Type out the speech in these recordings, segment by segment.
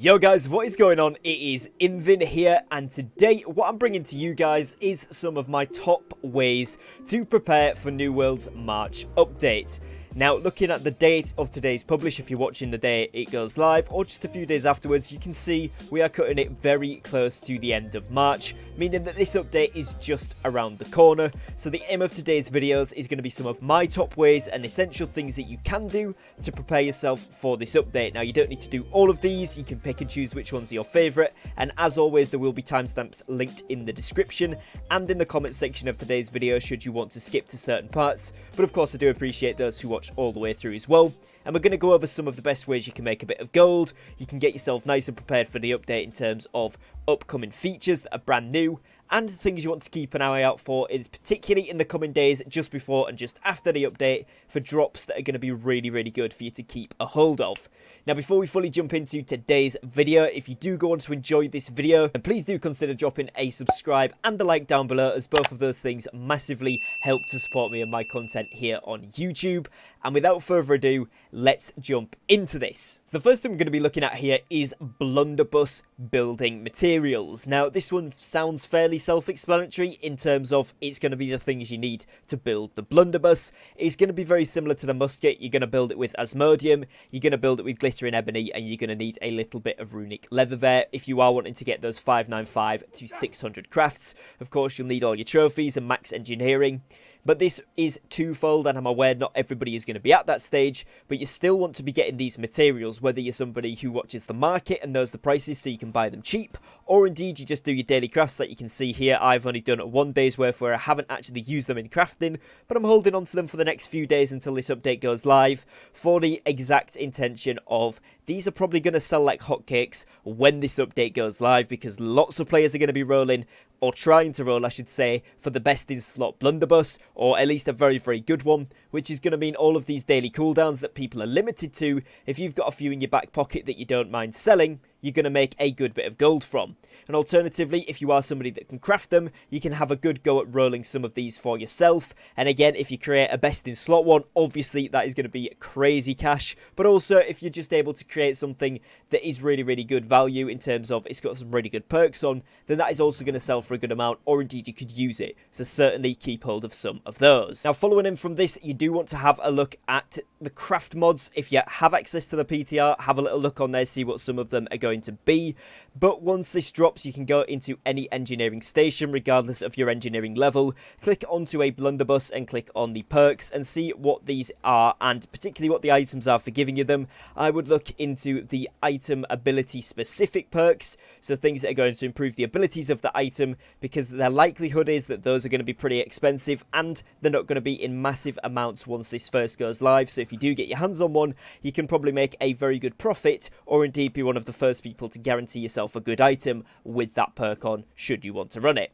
Yo guys, what is going on? It is Invin here, and today what I'm bringing to you guys is some of my top ways to prepare for New World's March update. Now, looking at the date of today's publish, if you're watching the day it goes live, or just a few days afterwards, you can see we are cutting it very close to the end of March, meaning that this update is just around the corner. So the aim of today's videos is going to be some of my top ways and essential things that you can do to prepare yourself for this update. Now, you don't need to do all of these, you can pick and choose which ones are your favourite, and as always, there will be timestamps linked in the description and in the comment section of today's video should you want to skip to certain parts. But of course, I do appreciate those who watch all the way through as well. And we're going to go over some of the best ways you can make a bit of gold. You can get yourself nice and prepared for the update in terms of upcoming features that are brand new and things you want to keep an eye out for, particularly in the coming days just before and just after the update, for drops that are going to be really good for you to keep a hold of. Now, before we fully jump into today's video, if you do go on to enjoy this video, then please do consider dropping a subscribe and a like down below, as both of those things massively help to support me and my content here on YouTube. And without further ado, let's jump into this. So the first thing we're going to be looking at here is Blunderbuss building materials. Now, this one sounds fairly self-explanatory in terms of it's going to be the things you need to build the Blunderbuss. It's going to be very similar to the musket. You're going to build it with Asmodium, you're going to build it with glittering ebony, and you're going to need a little bit of runic leather there if you are wanting to get those 595 to 600 crafts. Of course, you'll need all your trophies and max engineering. But this is twofold, and I'm aware not everybody is going to be at that stage, but you still want to be getting these materials, whether you're somebody who watches the market and knows the prices so you can buy them cheap, or indeed you just do your daily crafts like you can see here. I've only done 1 day's worth where I haven't actually used them in crafting, but I'm holding on to them for the next few days until this update goes live, for the exact intention of these are probably going to sell like hotcakes when this update goes live, because lots of players are going to be rolling, or trying to roll I should say, for the best in slot Blunderbuss, or at least a very good one, which is going to mean all of these daily cooldowns that people are limited to. If you've got a few in your back pocket that you don't mind selling, you're going to make a good bit of gold from. And alternatively, if you are somebody that can craft them, you can have a good go at rolling some of these for yourself. And again, if you create a best in slot one, obviously that is going to be crazy cash. But also, if you're just able to create something that is really good value in terms of it's got some really good perks on, then that is also going to sell for a good amount, or indeed you could use it. So certainly keep hold of some of those. Now, following in from this, you do want to have a look at the craft mods. If you have access to the PTR, have a little look on there, see what some of them are going to be. But once this drops, you can go into any engineering station regardless of your engineering level, click onto a Blunderbuss and click on the perks and see what these are, and particularly what the items are for giving you them. I would look into the item ability specific perks, so things that are going to improve the abilities of the item, because the likelihood is that those are going to be pretty expensive and they're not going to be in massive amounts once this first goes live. So if you do get your hands on one, you can probably make a very good profit, or indeed be one of the first people to guarantee yourself a good item with that perk on, should you want to run it.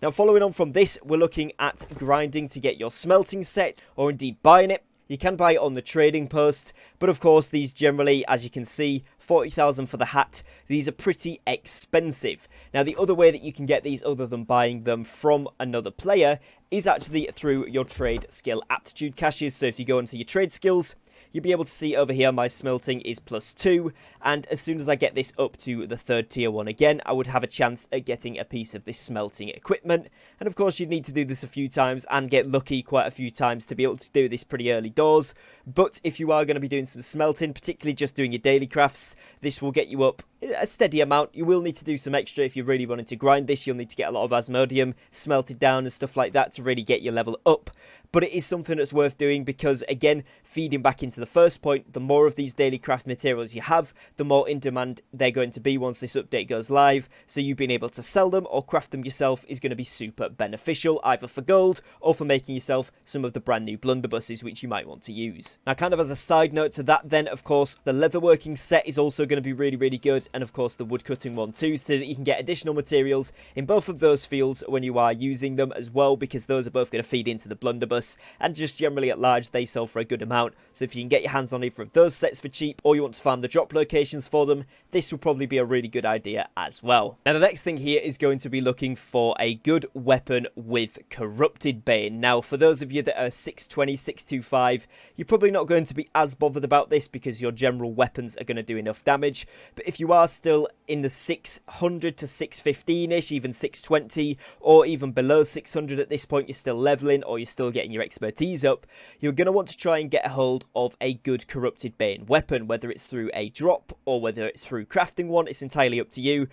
Now, following on from this, we're looking at grinding to get your smelting set, or indeed buying it. You can buy it on the trading post, but of course these generally, as you can see, 40,000 for the hat. These are pretty expensive. Now, the other way that you can get these other than buying them from another player is actually through your trade skill aptitude caches. So if you go into your trade skills, you'll be able to see over here my smelting is +2, and as soon as I get this up to the 3rd tier 1 again, I would have a chance at getting a piece of this smelting equipment. And of course you'd need to do this a few times and get lucky quite a few times to be able to do this pretty early doors. But if you are going to be doing some smelting, particularly just doing your daily crafts, this will get you up a steady amount. You will need to do some extra if you really wanted to grind this. You'll need to get a lot of Asmodium smelted down and stuff like that to really get your level up. But it is something that's worth doing because, again, feeding back into the first point, the more of these daily craft materials you have, the more in demand they're going to be once this update goes live. So you being able to sell them or craft them yourself is going to be super beneficial, either for gold or for making yourself some of the brand new Blunderbusses which you might want to use. Now, kind of as a side note to that then, of course, the leatherworking set is also going to be really good, and of course the woodcutting one too, so that you can get additional materials in both of those fields when you are using them as well, because those are both going to feed into the Blunderbuss. And just generally at large, they sell for a good amount. So if you can get your hands on either of those sets for cheap, or you want to farm the drop locations for them, this will probably be a really good idea as well. Now, the next thing here is going to be looking for a good weapon with corrupted Bane. Now, for those of you that are 620, 625, you're probably not going to be as bothered about this because your general weapons are going to do enough damage. But if you are still in the 600 to 615-ish, even 620, or even below 600 at this point, you're still leveling or you're still getting your expertise up, you're going to want to try and get a hold of a good corrupted Bane weapon, whether it's through a drop or whether it's through crafting one. It's entirely up to you.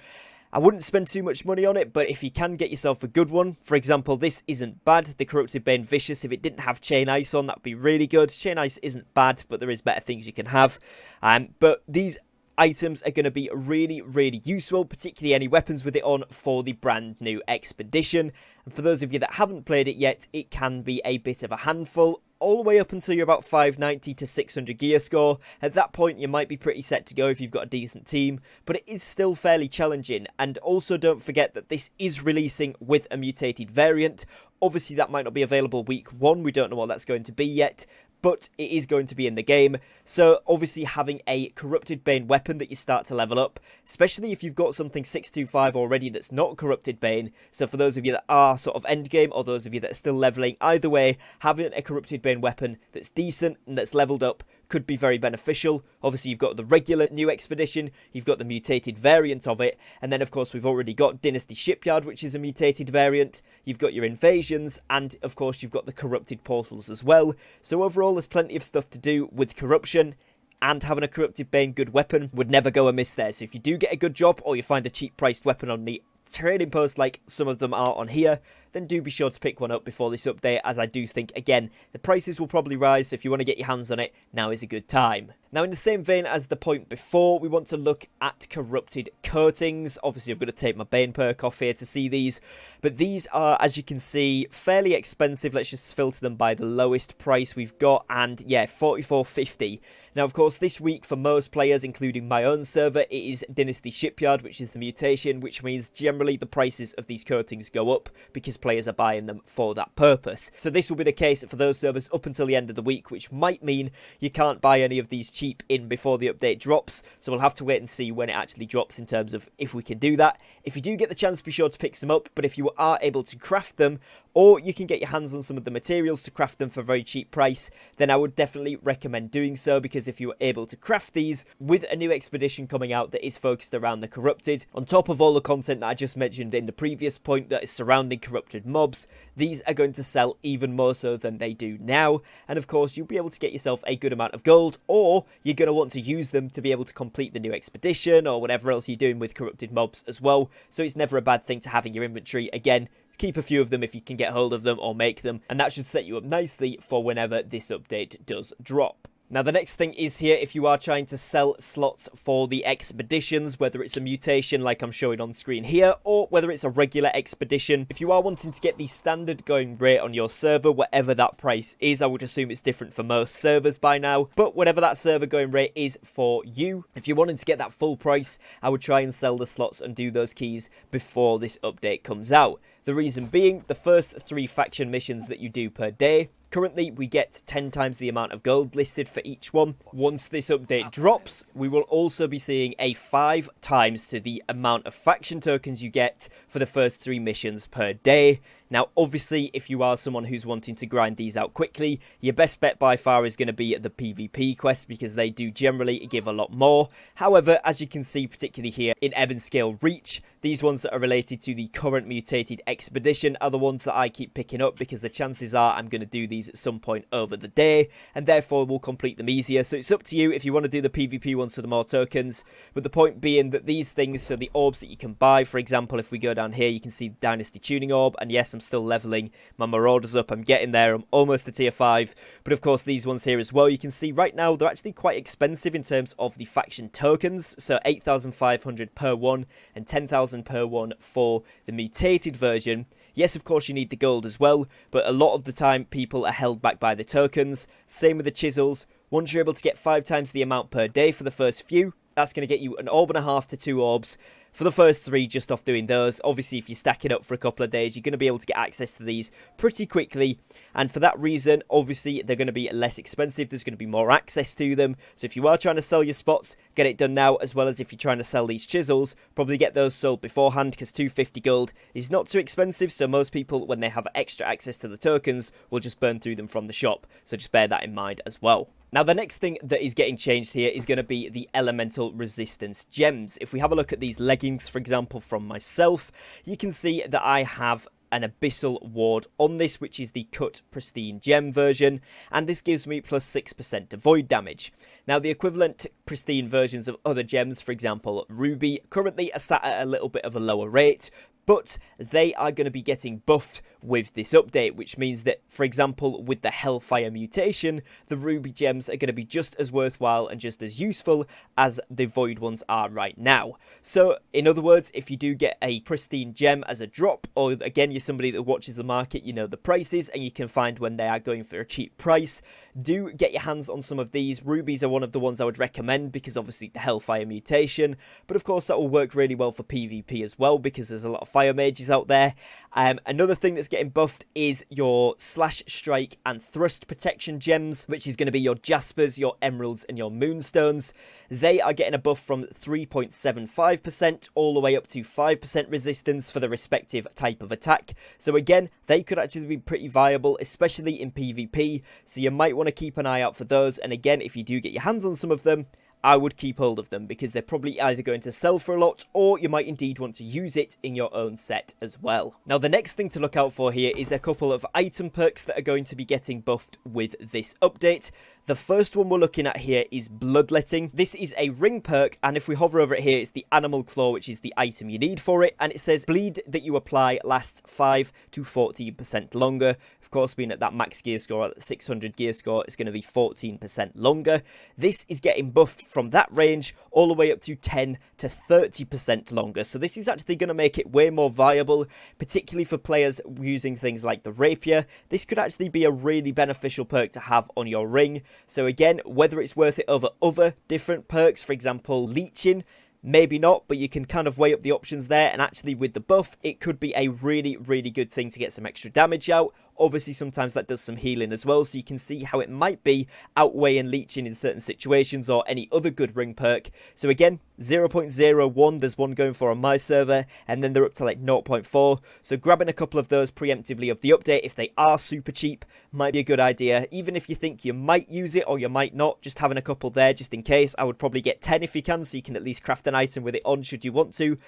I wouldn't spend too much money on it, but if you can get yourself a good one, for example, this isn't bad, the Corrupted Bane Vicious, if it didn't have Chain Ice on, that would be really good. Chain Ice isn't bad, but there is better things you can have. But these items are going to be really, really useful, particularly any weapons with it on for the brand new expedition. And for those of you that haven't played it yet, it can be a bit of a handful, all the way up until you're about 590 to 600 gear score. At that point, you might be pretty set to go if you've got a decent team, but it is still fairly challenging. And also don't forget that this is releasing with a mutated variant. Obviously, that might not be available week 1. We don't know what that's going to be yet, but it is going to be in the game. So obviously having a Corrupted Bane weapon that you start to level up, especially if you've got something 625 already that's not Corrupted Bane. So for those of you that are sort of endgame, or those of you that are still leveling, either way, having a Corrupted Bane weapon that's decent and that's leveled up could be very beneficial. Obviously, you've got the regular new expedition, you've got the mutated variant of it, and then of course we've already got Dynasty Shipyard, which is a mutated variant. You've got your invasions, and of course you've got the corrupted portals as well. So overall, there's plenty of stuff to do with corruption, and having a Corrupted Bane good weapon would never go amiss there. So if you do get a good job, or you find a cheap priced weapon on the trading post like some of them are on here, then do be sure to pick one up before this update, as I do think, again, the prices will probably rise, so if you want to get your hands on it, now is a good time. Now, in the same vein as the point before, we want to look at corrupted coatings. Obviously, I've got to take my Bane perk off here to see these, but these are, as you can see, fairly expensive. Let's just filter them by the lowest price we've got, and yeah, 44.50. Now, of course, this week for most players, including my own server, it is Dynasty Shipyard, which is the mutation, which means generally the prices of these coatings go up because players are buying them for that purpose. So this will be the case for those servers up until the end of the week, which might mean you can't buy any of these cheap in before the update drops. So we'll have to wait and see when it actually drops in terms of if we can do that. If you do get the chance, be sure to pick some up, but if you are able to craft them, or you can get your hands on some of the materials to craft them for a very cheap price, then I would definitely recommend doing so, because if you are able to craft these with a new expedition coming out that is focused around the corrupted, on top of all the content that I just mentioned in the previous point that is surrounding corrupted mobs, these are going to sell even more so than they do now. And of course, you'll be able to get yourself a good amount of gold, or you're going to want to use them to be able to complete the new expedition or whatever else you're doing with corrupted mobs as well. So it's never a bad thing to have in your inventory. Again, keep a few of them if you can get hold of them or make them, and that should set you up nicely for whenever this update does drop. Now, the next thing is here, if you are trying to sell slots for the expeditions, whether it's a mutation like I'm showing on screen here, or whether it's a regular expedition, if you are wanting to get the standard going rate on your server, whatever that price is, I would assume it's different for most servers by now, but whatever that server going rate is for you, if you're wanting to get that full price, I would try and sell the slots and do those keys before this update comes out. The reason being, the first 3 faction missions that you do per day, currently we get 10 times the amount of gold listed for each one. Once this update drops, we will also be seeing a 5 times to the amount of faction tokens you get for the first 3 missions per day. Now, obviously, if you are someone who's wanting to grind these out quickly, your best bet by far is going to be the PvP quests, because they do generally give a lot more. However, as you can see, particularly here in Ebonscale Reach, these ones that are related to the current mutated expedition are the ones that I keep picking up, because the chances are I'm going to do these at some point over the day, and therefore will complete them easier. So it's up to you if you want to do the PvP ones for the more tokens, but the point being that these things, so the orbs that you can buy, for example, if we go down here, you can see the Dynasty Tuning Orb, and yes, I'm still leveling my Marauders up, I'm getting there, I'm almost to tier 5, but of course these ones here as well, you can see right now they're actually quite expensive in terms of the faction tokens, so 8,500 per one, and 10,000 per one for the mutated version. Yes, of course you need the gold as well, but a lot of the time people are held back by the tokens. Same with the chisels. Once you're able to get 5 times the amount per day for the first few, that's going to get you an orb and a half to 2 orbs for the first 3 just off doing those. Obviously, if you stack it up for a couple of days, you're going to be able to get access to these pretty quickly. And for that reason, obviously, they're going to be less expensive. There's going to be more access to them. So if you are trying to sell your spots, get it done now, as well as if you're trying to sell these chisels, probably get those sold beforehand, because 250 gold is not too expensive. So most people, when they have extra access to the tokens, will just burn through them from the shop. So just bear that in mind as well. Now, the next thing that is getting changed here is going to be the elemental resistance gems. If we have a look at these leggings, for example, from myself, you can see that I have an abyssal ward on this, which is the cut pristine gem version, and this gives me plus 6% to void damage. Now, the equivalent pristine versions of other gems, for example ruby, currently are sat at a little bit of a lower rate, but they are going to be getting buffed with this update, which means that, for example, with the Hellfire mutation, the ruby gems are going to be just as worthwhile and just as useful as the void ones are right now. So, in other words, if you do get a pristine gem as a drop, or again, you're somebody that watches the market, you know the prices, and you can find when they are going for a cheap price, do get your hands on some of these. Rubies are one of the ones I would recommend because obviously the Hellfire mutation, but of course that will work really well for PvP as well because there's a lot of fire mages out there. Another thing that's getting buffed is your slash, strike and thrust protection gems, which is going to be your jaspers, your emeralds and your moonstones. They are getting a buff from 3.75% all the way up to 5% resistance for the respective type of attack. So again, they could actually be pretty viable, especially in PvP, so you might want to keep an eye out for those. And again, if you do get your hands on some of them, I would keep hold of them because they're probably either going to sell for a lot or you might indeed want to use it in your own set as well. Now, the next thing to look out for here is a couple of item perks that are going to be getting buffed with this update. The first one we're looking at here is Bloodletting. This is a ring perk, and if we hover over it here, it's the Animal Claw, which is the item you need for it, and it says bleed that you apply lasts 5 to 14% longer. Of course, being at that max gear score, at the 600 gear score, it's going to be 14% longer. This is getting buffed from that range all the way up to 10 to 30% longer, so this is actually going to make it way more viable, particularly for players using things like the Rapier. This could actually be a really beneficial perk to have on your ring. So again, whether it's worth it over other different perks, for example, leeching, maybe not, but you can kind of weigh up the options there, and actually with the buff, it could be a really, really good thing to get some extra damage out. Obviously, sometimes that does some healing as well, so you can see how it might be outweighing leeching in certain situations or any other good ring perk. So again, 0.01, there's one going for on my server, and then they're up to like 0.4. So grabbing a couple of those preemptively of the update, if they are super cheap, might be a good idea. Even if you think you might use it or you might not, just having a couple there just in case. I would probably get 10 if you can, so you can at least craft an item with it on should you want to.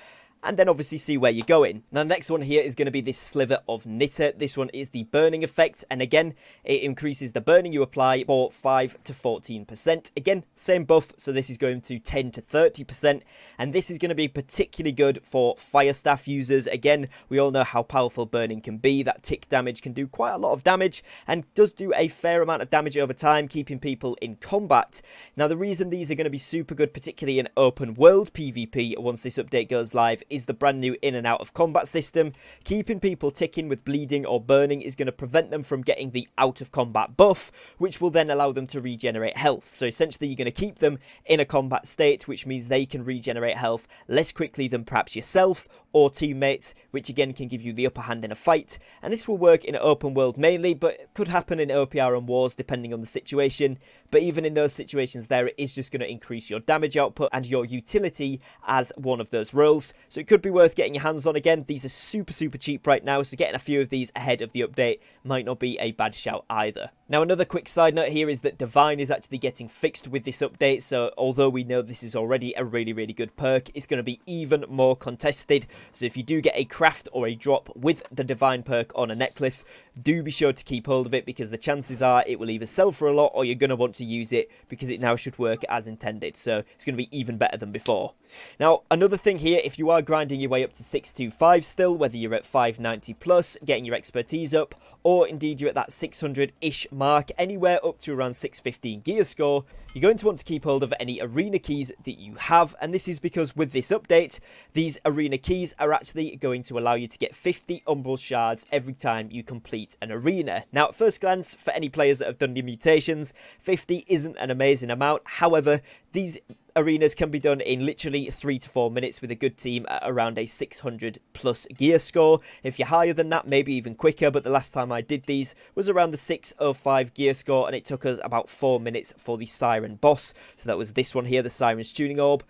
And then obviously see where you're going. Now, the next one here is going to be this Sliver of Knitter. This one is the burning effect, and again, it increases the burning you apply for 5 to 14%. Again, same buff, so this is going to 10 to 30%, and this is going to be particularly good for fire staff users. Again, we all know how powerful burning can be. That tick damage can do quite a lot of damage, and does do a fair amount of damage over time, keeping people in combat. Now, the reason these are going to be super good, particularly in open world PvP, once this update goes live, is the brand new in and out of combat system. Keeping people ticking with bleeding or burning is going to prevent them from getting the out of combat buff, which will then allow them to regenerate health. So essentially, you're going to keep them in a combat state, which means they can regenerate health less quickly than perhaps yourself or teammates, which again can give you the upper hand in a fight. And this will work in open world mainly, but it could happen in OPR and wars depending on the situation. But even in those situations there, it is just going to increase your damage output and your utility as one of those roles. So it could be worth getting your hands on. Again, these are super, super cheap right now, so getting a few of these ahead of the update might not be a bad shout either. Now, another quick side note here is that Divine is actually getting fixed with this update, so although we know this is already a really, really good perk, it's going to be even more contested. So if you do get a craft or a drop with the Divine perk on a necklace, do be sure to keep hold of it, because the chances are it will either sell for a lot or you're going to want to use it because it now should work as intended. So it's going to be even better than before. Now, another thing here, if you are grinding your way up to 625 still, whether you're at 590 plus, getting your expertise up, or indeed you're at that 600-ish mark, anywhere up to around 615 gear score, you're going to want to keep hold of any arena keys that you have. And this is because with this update, these arena keys are actually going to allow you to get 50 umbral shards every time you complete an arena. Now, at first glance, for any players that have done the mutations, 50 isn't an amazing amount. However, these arenas can be done in literally 3 to 4 minutes with a good team at around a 600 plus gear score. If you're higher than that, maybe even quicker, but the last time I did these was around the 605 gear score, and it took us about 4 minutes for the Siren boss. So that was this one here, the Siren's Tuning Orb.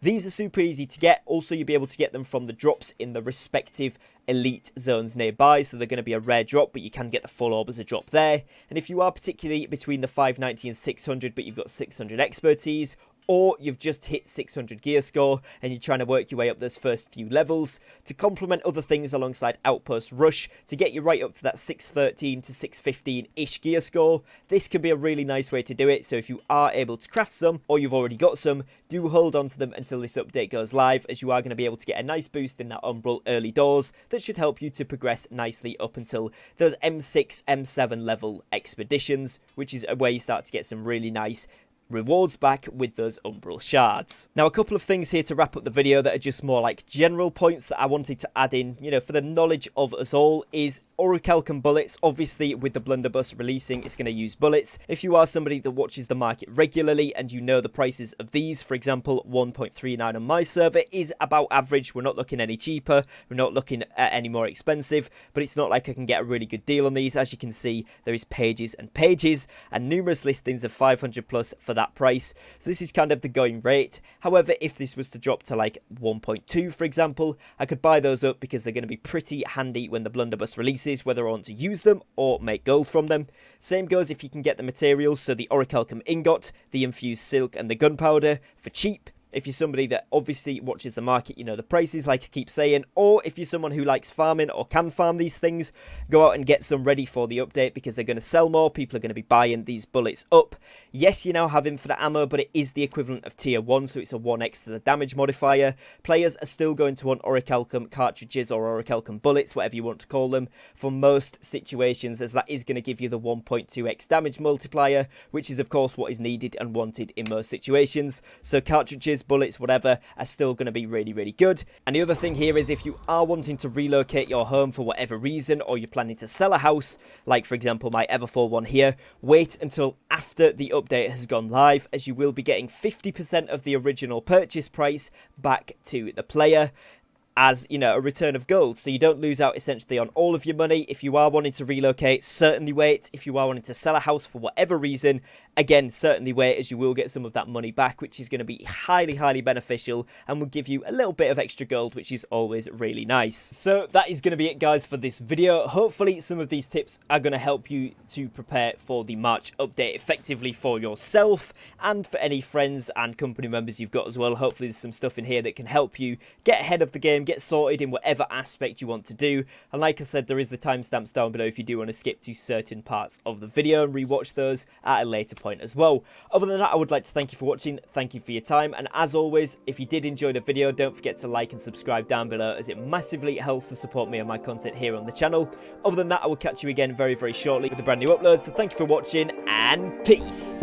These are super easy to get. Also, you'll be able to get them from the drops in the respective elite zones nearby, so they're going to be a rare drop, but you can get the full orb as a drop there. And if you are particularly between the 590 and 600, but you've got 600 expertise, or you've just hit 600 gear score and you're trying to work your way up those first few levels, to complement other things alongside Outpost Rush to get you right up to that 613 to 615-ish gear score, this can be a really nice way to do it. So if you are able to craft some, or you've already got some, do hold on to them until this update goes live, as you are going to be able to get a nice boost in that Umbral early doors that should help you to progress nicely up until those M6, M7 level expeditions, which is where you start to get some really nice rewards back with those Umbral shards. Now, a couple of things here to wrap up the video that are just more like general points that I wanted to add in, for the knowledge of us all, is Orichalcum Bullets. Obviously, with the Blunderbuss releasing, it's going to use bullets. If you are somebody that watches the market regularly and you know the prices of these, for example, 1.39 on my server is about average. We're not looking any cheaper. We're not looking at any more expensive, but it's not like I can get a really good deal on these. As you can see, there is pages and pages and numerous listings of 500 plus for that price. So this is kind of the going rate. However, if this was to drop to like 1.2, for example, I could buy those up because they're going to be pretty handy when the Blunderbuss releases, whether I want to use them or make gold from them. Same goes if you can get the materials, so the Orichalcum ingot, the infused silk and the gunpowder for cheap. If you're somebody that obviously watches the market, you know the prices, like I keep saying. Or if you're someone who likes farming or can farm these things, go out and get some ready for the update, because they're going to sell more. People are going to be buying these bullets up. Yes, you now have infinite ammo, but it is the equivalent of tier 1, so it's a 1x to the damage modifier. Players are still going to want Orichalcum cartridges or Orichalcum bullets, whatever you want to call them, for most situations, as that is going to give you the 1.2x damage multiplier, which is of course what is needed and wanted in most situations. So cartridges, bullets, whatever, are still going to be really, really good. And the other thing here is, if you are wanting to relocate your home for whatever reason, or you're planning to sell a house, like for example my Everfall one here, wait until after the update has gone live, as you will be getting 50% of the original purchase price back to the player as, a return of gold. So you don't lose out essentially on all of your money. If you are wanting to relocate, certainly wait. If you are wanting to sell a house for whatever reason, again, certainly wait, as you will get some of that money back, which is going to be highly, highly beneficial and will give you a little bit of extra gold, which is always really nice. So that is going to be it, guys, for this video. Hopefully some of these tips are going to help you to prepare for the March update effectively for yourself and for any friends and company members you've got as well. Hopefully there's some stuff in here that can help you get ahead of the game, get sorted in whatever aspect you want to do. And like I said, there is the timestamps down below if you do want to skip to certain parts of the video and rewatch those at a later point as well. Other than that, I would like to thank you for watching, thank you for your time, and as always, if you did enjoy the video, don't forget to like and subscribe down below, as it massively helps to support me and my content here on the channel. Other than that, I will catch you again very, very shortly with a brand new upload. So thank you for watching, and peace.